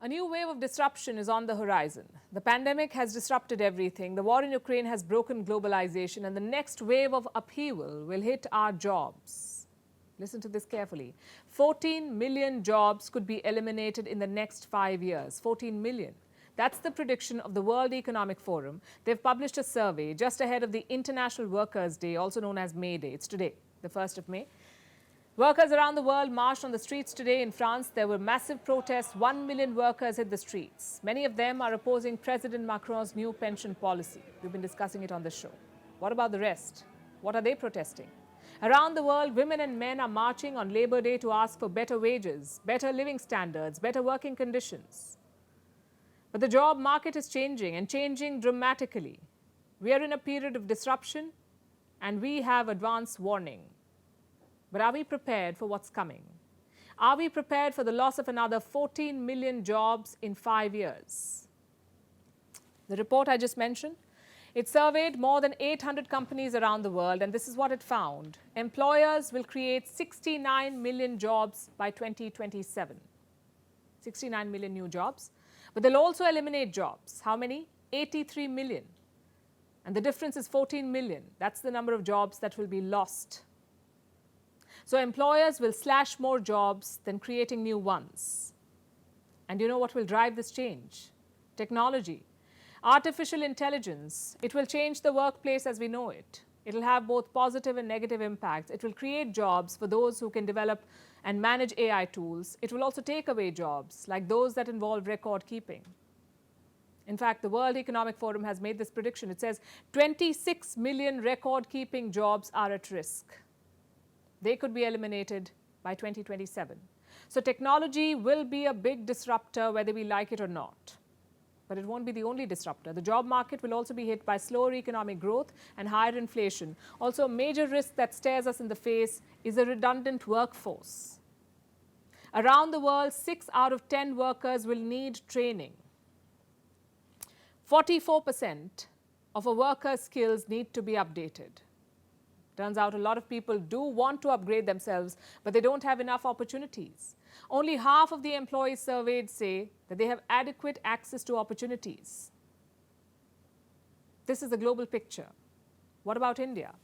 A new wave of disruption is on the horizon. The pandemic has disrupted everything. The war in Ukraine has broken globalization, and the next wave of upheaval will hit our jobs. Listen to this carefully. 14 million jobs could be eliminated in the next 5 years. 14 million. That's the prediction of the World Economic Forum. They've published a survey just ahead of the International Workers' Day, also known as May Day. It's today, the 1st of May. Workers around the world marched on the streets today. In France, there were massive protests. 1 million workers hit the streets. Many of them are opposing President Macron's new pension policy. We've been discussing it on the show. What about the rest? What are they protesting? Around the world, women and men are marching on Labor Day to ask for better wages, better living standards, better working conditions. But the job market is changing, and changing dramatically. We are in a period of disruption, and we have advance warning. But are we prepared for what's coming? Are we prepared for the loss of another 14 million jobs in 5 years? The report I just mentioned, it surveyed more than 800 companies around the world, and this is what it found. Employers will create 69 million jobs by 2027. 69 million new jobs. But they'll also eliminate jobs. How many? 83 million. And the difference is 14 million. That's the number of jobs that will be lost. So employers will slash more jobs than creating new ones. And you know what will drive this change? Technology. Artificial intelligence. It will change the workplace as we know it. It will have both positive and negative impacts. It will create jobs for those who can develop and manage AI tools. It will also take away jobs like those that involve record keeping. In fact, the World Economic Forum has made this prediction. It says 26 million record keeping jobs are at risk. They could be eliminated by 2027. So technology will be a big disruptor whether we like it or not. But it won't be the only disruptor. The job market will also be hit by slower economic growth and higher inflation. Also, a major risk that stares us in the face is a redundant workforce. Around the world, 6 out of 10 workers will need training. 44% of a worker's skills need to be updated. Turns out a lot of people do want to upgrade themselves, but they don't have enough opportunities. Only half of the employees surveyed say that they have adequate access to opportunities. This is the global picture. What about India?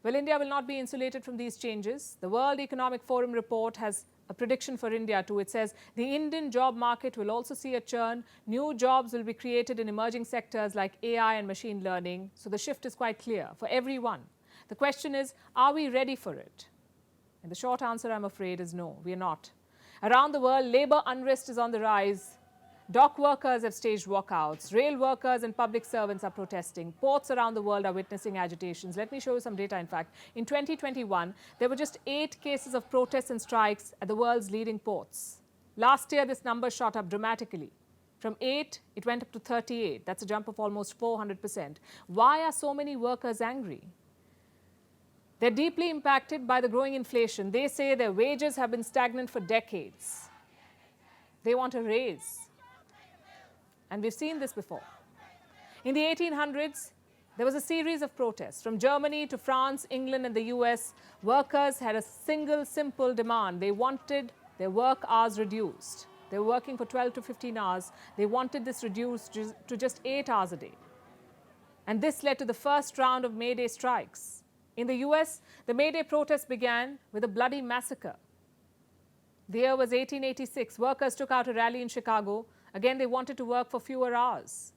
Well, India will not be insulated from these changes. The World Economic Forum report has a prediction for India too. It says the Indian job market will also see a churn. New jobs will be created in emerging sectors like AI and machine learning. So the shift is quite clear for everyone. The question is, are we ready for it? And the short answer, I'm afraid, is no, we are not. Around the world, labor unrest is on the rise. Dock workers have staged walkouts. Rail workers and public servants are protesting. Ports around the world are witnessing agitations. Let me show you some data, in fact. In 2021, there were just 8 cases of protests and strikes at the world's leading ports. Last year, this number shot up dramatically. From 8, it went up to 38. That's a jump of almost 400%. Why are so many workers angry? They're deeply impacted by the growing inflation. They say their wages have been stagnant for decades. They want a raise. And we've seen this before. In the 1800s, there was a series of protests. From Germany to France, England, and the US, workers had a single, simple demand. They wanted their work hours reduced. They were working for 12 to 15 hours. They wanted this reduced to just 8 hours a day. And this led to the first round of May Day strikes. In the US, the May Day protests began with a bloody massacre. The year was 1886. Workers took out a rally in Chicago. Again, they wanted to work for fewer hours.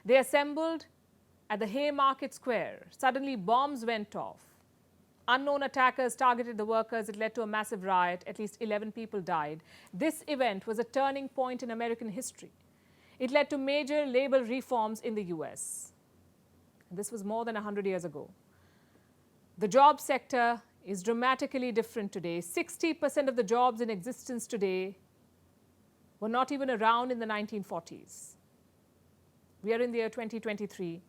They assembled at the Haymarket Square. Suddenly, bombs went off. Unknown attackers targeted the workers. It led to a massive riot. At least 11 people died. This event was a turning point in American history. It led to major labor reforms in the US. And this was more than 100 years ago. The job sector is dramatically different today. 60% of the jobs in existence today were not even around in the 1940s. We are in the year 2023.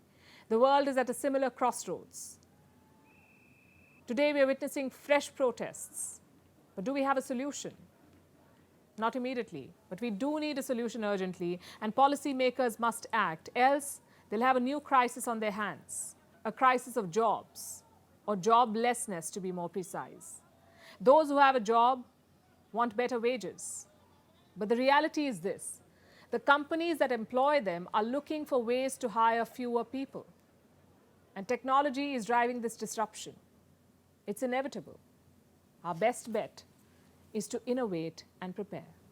The world is at a similar crossroads. Today we are witnessing fresh protests. But do we have a solution? Not immediately, but we do need a solution urgently, and policymakers must act, else they'll have a new crisis on their hands, a crisis of jobs, or joblessness to be more precise. Those who have a job want better wages. But the reality is this: The companies that employ them are looking for ways to hire fewer people. And technology is driving this disruption. It's inevitable. Our best bet is to innovate and prepare.